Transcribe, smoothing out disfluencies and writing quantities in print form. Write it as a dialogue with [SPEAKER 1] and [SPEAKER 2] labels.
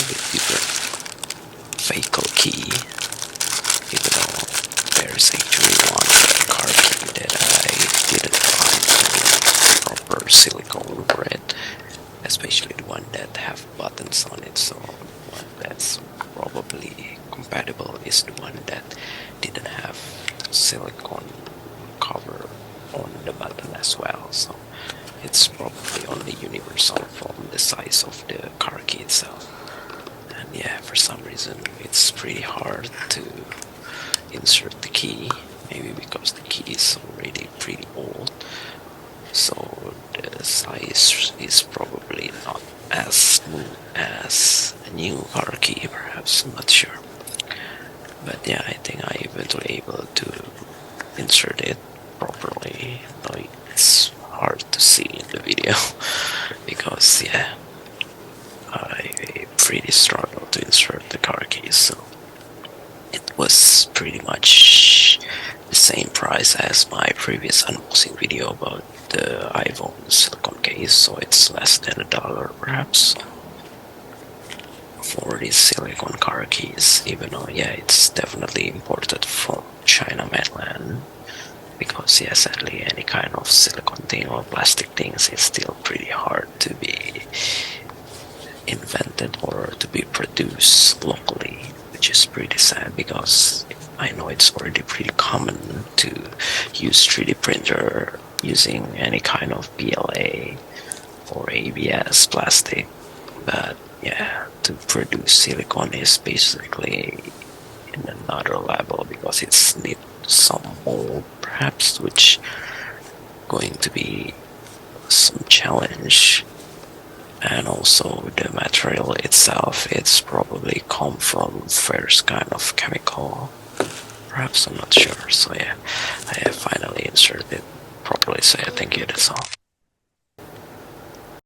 [SPEAKER 1] with different vehicle key, even though there's actually one car key that I didn't find any proper silicone for it, especially the one that have buttons on it. So one that's probably compatible is the one that didn't have silicone cover on the button as well. So it's probably only universal from the size of the car key itself. And yeah, for some reason it's pretty hard to insert the key, maybe because the key is already pretty old, so the size is probably not as smooth as a new car key, perhaps, I'm not sure. But yeah, I think I eventually able to insert it properly, though it's hard to see in the video because yeah, I pretty struggled to insert the car keys. So it was pretty much the same price as my previous unboxing video about the iPhone silicone case, so it's less than $1 perhaps for these silicone car keys, even though yeah, it's definitely imported from China mainland, because yeah, sadly any kind of silicone thing or plastic things is still pretty hard to be invented or to be produced locally, which is pretty sad, because I know it's already pretty common to use 3D printer using any kind of PLA or ABS plastic, but yeah, to produce silicone is basically in another level, because it's need some mold perhaps, which going to be some challenge. And also the material itself, it's probably come from various kind of chemical, perhaps, I'm not sure. So yeah, I have finally inserted it properly, so yeah, thank you, that's all.